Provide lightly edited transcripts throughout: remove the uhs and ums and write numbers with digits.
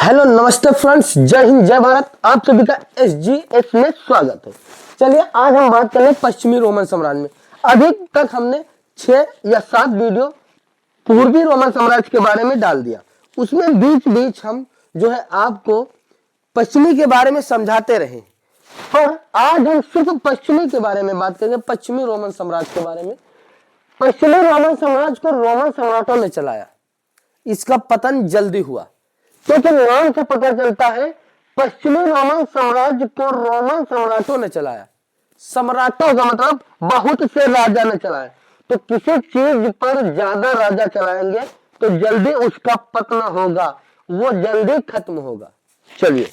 Hello नमस्ते friends, जय हिंद जय भारत। आप सभी का SGS में स्वागत है। चलिए आज हम बात करें पश्चिमी रोमन साम्राज्य में। अभी तक हमने 6 या 7 वीडियो पूर्वी रोमन साम्राज्य के बारे में डाल दिया। उसमें बीच बीच हम जो है आपको पश्चिमी के बारे में समझाते रहे, पर आज हम सिर्फ पश्चिमी के बारे में बात करेंगे, पश्चिमी रोमन साम्राज्य के बारे में। पश्चिमी रोमन साम्राज्य को रोमन सम्राटों ने चलाया। इसका पतन जल्दी हुआ क्योंकि नाम से पता चलता है पश्चिमी रोमन साम्राज्य को रोमन सम्राटों ने चलाया। सम्राटों का मतलब बहुत से राजा ने चलाया। तो किसी चीज पर ज्यादा राजा चलाएंगे तो जल्दी उसका पतन होगा, वो जल्दी खत्म होगा। चलिए,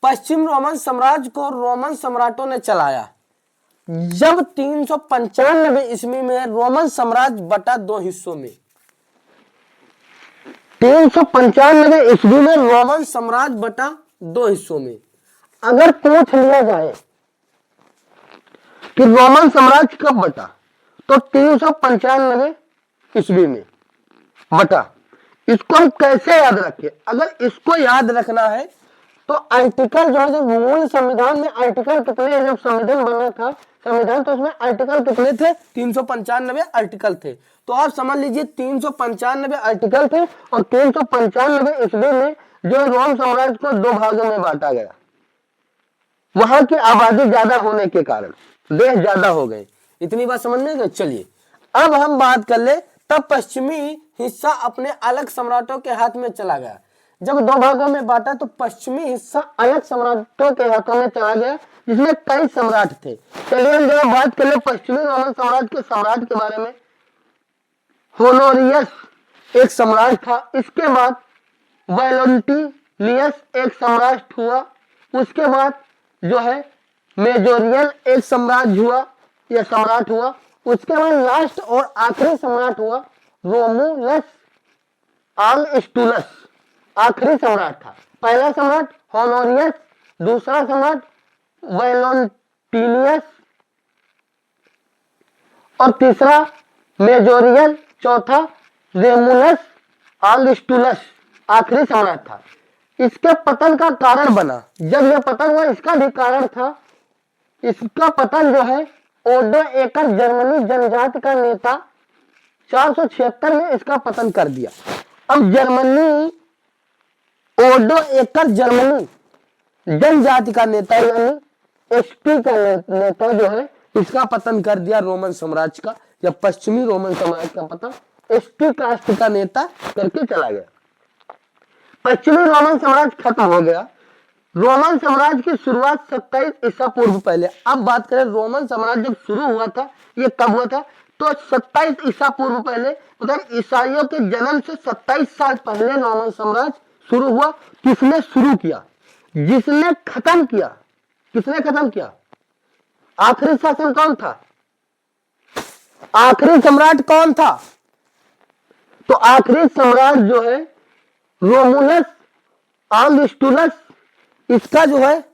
पश्चिम रोमन साम्राज्य को रोमन सम्राटों ने चलाया जब 395 ईस्वी में रोमन साम्राज्य बटा 2 हिस्सों में। 395 ईस्वी में रोमन साम्राज्य बटा 2 हिस्सों में। अगर पूछ लिया जाए कि रोमन साम्राज्य कब बटा, तो 395 ईस्वी में बटा। इसको हम कैसे याद रखें? अगर इसको याद रखना है तो आर्टिकल जो है, जब मूल संविधान में आर्टिकल कितने, जब संविधान बना था संविधान, तो उसमें आर्टिकल कितने थे? 395 आर्टिकल थे। तो आप समझ लीजिए 395 आर्टिकल थे और 395 ईस्वी में जो रोम साम्राज्य को 2 भागों में बांटा गया। वहां की आबादी ज्यादा होने के कारण देश ज्यादा हो गए। इतनी बात समझ में गई। चलिए अब हम बात कर ले, तब पश्चिमी हिस्सा अपने अलग सम्राटों के हाथ में चला गया। जब 2 भागों में बांटा तो पश्चिमी हिस्सा अलग सम्राटों के हाथों में चला गया, जिसमें कई सम्राट थे। चलिए हम जब बात कर ले पश्चिमी रोमन साम्राज्य के सम्राट के बारे में। होनोरियस एक सम्राट था। इसके बाद वैलोंटिलियस एक सम्राट हुआ। उसके बाद जो है मेजोरियन एक साम्राज्य हुआ या सम्राट हुआ। उसके बाद लास्ट और आखिरी सम्राट हुआ रोमुलस ऑगस्टुलस, आखिरी सम्राट था। पहला सम्राट होनोरियस, दूसरा सम्राट वैलोंटिलियस और तीसरा मेजोरियन, चौथा रेमुलस ऑगस्टुलस, आखिरी सम्राट था। इसके पतन का कारण बना, जब यह पतन हुआ इसका भी कारण था। इसका पतन जो है ओडो एकर जर्मनी जनजाति का नेता 476 में इसका पतन कर दिया। अब जर्मनी ओडो एकर जर्मनी जनजाति का नेता यानी एसपी का नेता जो है इसका पतन कर दिया रोमन साम्राज्य का। जब पश्चिमी रोमन साम्राज्य का पतन एसपी कास्ट का नेता करके चला गया, पश्चिमी रोमन साम्राज्य खत्म हो गया। रोमन साम्राज्य की शुरुआत 27 ईसा पूर्व पहले। अब बात करें रोमन साम्राज्य जब शुरू हुआ था, ये कब हुआ था? तो 27 ईसा पूर्व पहले, मतलब ईसाइयों के जन्म से 27 साल पहले रोमन साम्राज्य शुरू हुआ। किसने शुरू किया? जिसने खत्म किया। किसने खत्म किया? आखिरी शासन कौन था? आखिरी सम्राट कौन था? तो आखिरी सम्राट जो है रोमुलस ऑगस्टुलस, इसका जो है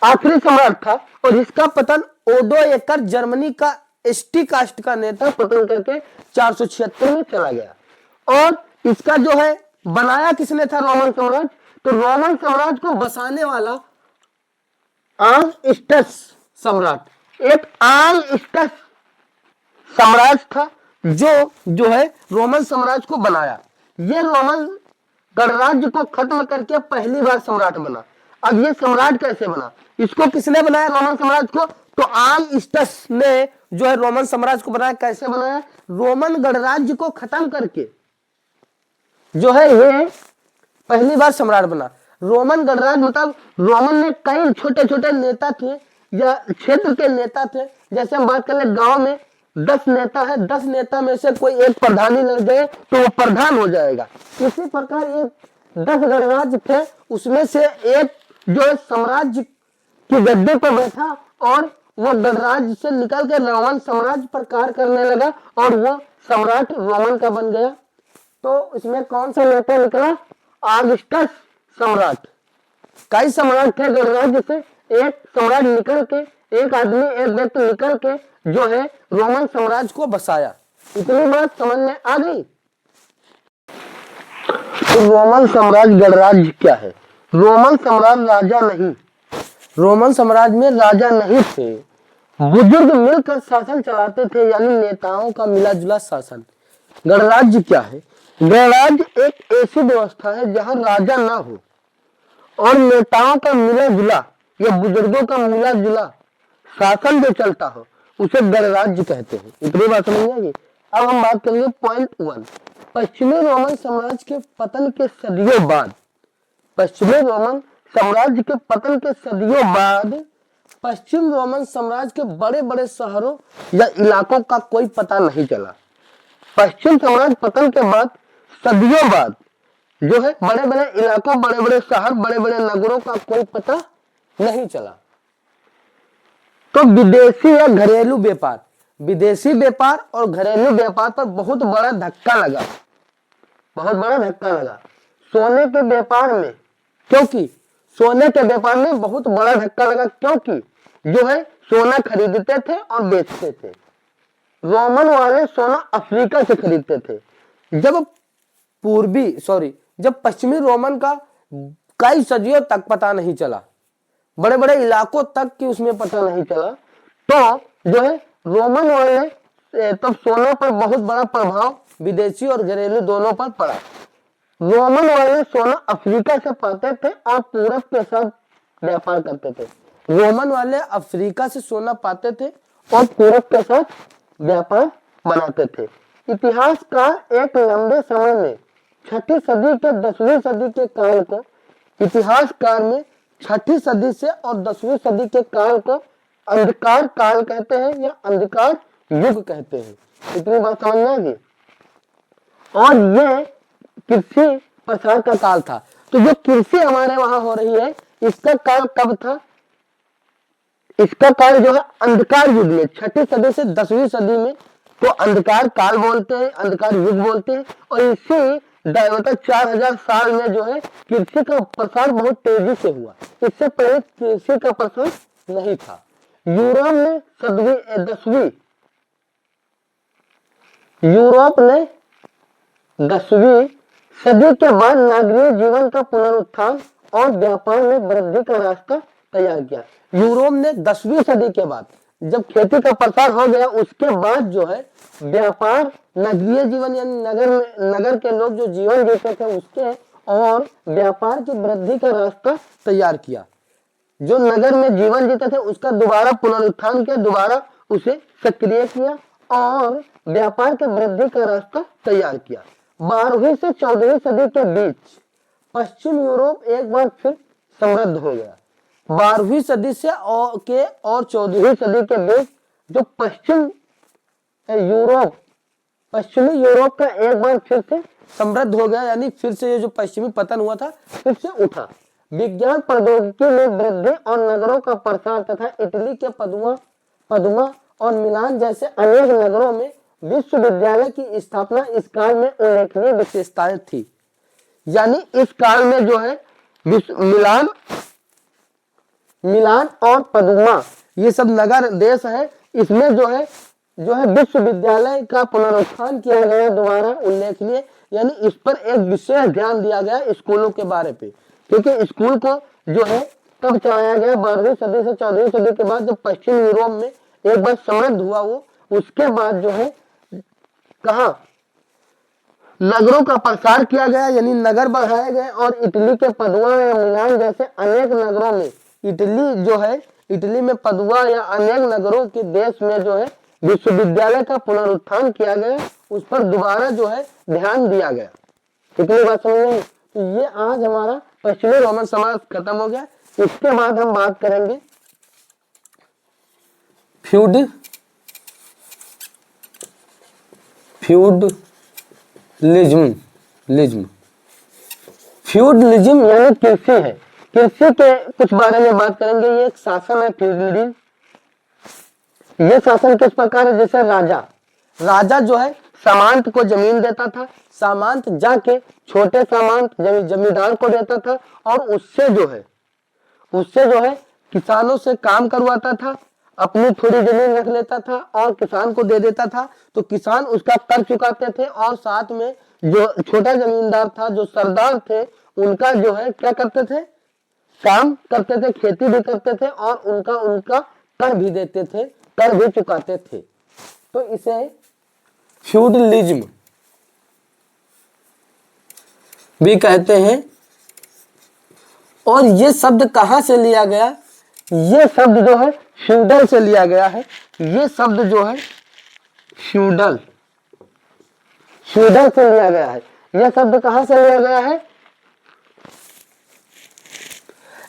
आखिरी सम्राट था और इसका पतन ओडो एकर जर्मनी का एसटी कास्ट का नेता पतन करके 476 में चला गया। और इसका जो है बनाया किसने था रोमन साम्राज्य? तो रोमन साम्राज्य को बसाने वाला ऑगस्टस सम्राट, एक ऑगस्टस साम्राज्य था जो है रोमन साम्राज्य को बनाया। ये रोमन गणराज्य को खत्म करके पहली बार सम्राट बना। अब ये सम्राट कैसे बना? इसको किसने बनाया रोमन साम्राज्य को? तो ऑगस्टस ने जो है रोमन साम्राज्य को बनाया। कैसे बनाया? रोमन गणराज्य को खत्म करके जो है ये पहली बार सम्राट बना। रोमन गणराज्य मतलब रोमन में कई छोटे छोटे नेता थे या क्षेत्र के नेता थे। जैसे हम बात करें गांव में 10 नेता है, 10 नेता में से कोई एक प्रधानी लग गए तो वो प्रधान हो जाएगा। इसी प्रकार ये 10 गणराज्य थे, उसमें से एक जो साम्राज्य की गद्दे पर बैठा और वो गणराज्य से निकल के रोमन साम्राज्य पर कार्य करने लगा और वो सम्राट रोमन का बन गया। तो इसमें कौन सा नेता निकला? ऑगस्टस सम्राट। कई सम्राट थे गणराज्य से, एक सम्राट निकल के, एक आदमी, एक व्यक्ति निकल के जो है रोमन साम्राज्य को बसाया। इतनी बात समझ में आ गई। रोमन साम्राज्य गणराज्य क्या है? रोमन साम्राज्य राजा नहीं, रोमन साम्राज्य में राजा नहीं थे, बुजुर्ग मिलकर शासन चलाते थे, यानी नेताओं का मिला जुला शासन। गणराज्य क्या है? गणराज्य एक ऐसी व्यवस्था है जहां राजा ना हो और नेताओं का मिला जुला या बुजुर्गों का मिला जुला शासन जो चलता हो उसे गणराज्य कहते हैं। इतनी बात समझ आएगी। अब हम बात करेंगे पॉइंट 1, पश्चिमी रोमन साम्राज्य के पतन के सदियों बाद, पश्चिमी रोमन साम्राज्य के पतन के सदियों बाद पश्चिम रोमन साम्राज्य के बड़े बड़े शहरों या इलाकों का कोई पता नहीं चला। पश्चिम साम्राज्य पतन के बाद सदियों बाद जो है बड़े बड़े इलाकों, बड़े बड़े शहर, बड़े बड़े नगरों का कोई पता नहीं चला। तो विदेशी या घरेलू व्यापार, विदेशी व्यापार और घरेलू व्यापार पर बहुत बड़ा धक्का लगा, बहुत बड़ा धक्का लगा। सोने के व्यापार में, क्योंकि सोने के व्यापार में बहुत बड़ा धक्का लगा, क्योंकि जो है सोना खरीदते थे और बेचते थे। रोमन वाले सोना अफ्रीका से खरीदते थे। जब पश्चिमी रोमन का कई सदियों तक पता नहीं चला, बड़े बड़े इलाकों तक की उसमें पता नहीं चला, तो जो है रोमन वाले तब सोने पर बहुत बड़ा प्रभाव विदेशी और घरेलू दोनों पर पड़ा। रोमन वाले सोना अफ्रीका से पाते थे और पूरब के साथ व्यापार करते थे। रोमन वाले अफ्रीका से सोना पाते थे और पूरब के साथ व्यापार बनाते थे। इतिहासकार एक लंबे समय में 6ठी सदी के 10वीं सदी के काल को, इतिहासकार में 6ठी सदी से और 10वीं सदी के काल को अंधकार काल कहते हैं या अंधकार युग कहते हैं। इतनी बात समझ में आएगी। और ये कृषि प्रसार का काल था। तो जो कृषि हमारे वहां हो रही है इसका काल कब था? इसका काल जो है अंधकार युग में, 6ठी सदी से 10वीं सदी में, तो अंधकार काल बोलते हैं, अंधकार युग बोलते हैं। और इसी 4000 साल में जो है कृषि का प्रसार बहुत तेजी से हुआ। इससे पहले कृषि का प्रसार नहीं था। यूरोप ने 10वीं सदी के बाद नागरिक जीवन का पुनरुत्थान और व्यापार में वृद्धि का रास्ता तैयार किया। यूरोप ने 10वीं सदी के बाद जब खेती का प्रसार हो गया उसके बाद जो है व्यापार, नगरीय जीवन यानी नगर के लोग जो जीवन जीते थे उसके और व्यापार की वृद्धि का रास्ता तैयार किया। जो नगर में जीवन जीते थे उसका दोबारा पुनरुत्थान किया, दोबारा उसे सक्रिय किया और व्यापार के वृद्धि का रास्ता तैयार किया। 12वीं से 14वीं सदी के बीच पश्चिम यूरोप एक बार फिर समृद्ध हो गया। 12वीं सदी से और 14वीं सदी के बीच जो पश्चिमी यूरोप का एक बार फिर से समृद्ध हो गया, यानी फिर से ये जो पश्चिमी पतन हुआ था फिर से उठा। विज्ञान प्रौद्योगिकी में वृद्धि और नगरों का प्रसार तथा इटली के पदुमा और मिलान जैसे अनेक नगरों में विश्वविद्यालय की स्थापना इस काल में उल्लेखनीय विशेषताएं थी। यानी इस काल में जो है मिलान और पदुमा ये सब नगर देश है, इसमें जो है विश्वविद्यालय का पुनरुत्थान किया गया दोबारा, उल्लेखनीय। यानी इस पर एक विशेष ध्यान दिया गया स्कूलों के बारे पे, क्योंकि स्कूल को जो है तब चलाया गया 12वीं सदी से 14वीं सदी के बाद, जब पश्चिम यूरोप में एक बार समृद्ध हुआ वो, उसके बाद जो है कहा नगरों का प्रसार किया गया, यानी नगर बढ़ाए गए। और इटली के पदुआ या मिलान जैसे अनेक नगरों में, इटली में पदुआ या अनेक नगरों के देश में जो है विश्वविद्यालय का पुनरुत्थान किया गया, उस पर दोबारा जो है ध्यान दिया गया। इतनी बात समझ। तो ये आज हमारा पश्चिमी रोमन साम्राज्य खत्म हो गया। इसके बाद हम बात करेंगे फ्यूडलिज्म यानी कृषि है। कृषि के कुछ बारे में बात करेंगे। ये एक शासन है फ्यूडलिज्म। ये शासन किस प्रकार है? जैसे राजा जो है सामंत को जमीन देता था, सामंत जाके छोटे सामंत जमींदार को देता था और उससे जो है किसानों से काम करवाता था, अपनी थोड़ी जमीन रख लेता था और किसान को दे देता था। तो किसान उसका कर चुकाते थे और साथ में जो छोटा जमींदार था, जो सरदार थे, उनका जो है क्या करते थे, काम करते थे, खेती भी करते थे और उनका उनका कर भी देते थे, कर भी चुकाते थे। तो इसे फ्यूडलिज्म भी कहते हैं। और ये शब्द कहां से लिया गया, ये शब्द जो है फ्यूडल से लिया गया है। ये शब्द जो है फ्यूडल, फ्यूडल से लिया गया है। यह शब्द कहां से लिया गया है,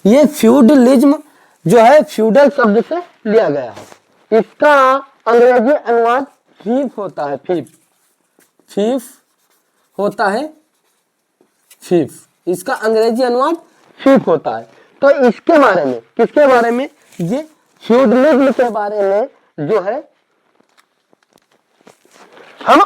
ये फ्यूडलिज्म जो है फ्यूडल शब्द से लिया गया है। इसका अंग्रेजी अनुवाद फीफ होता है, फीफ, फीफ होता है, फीफ, इसका अंग्रेजी अनुवाद फीफ होता है। तो इसके बारे में, किसके बारे में, ये फ्यूडलिज्म के बारे में जो है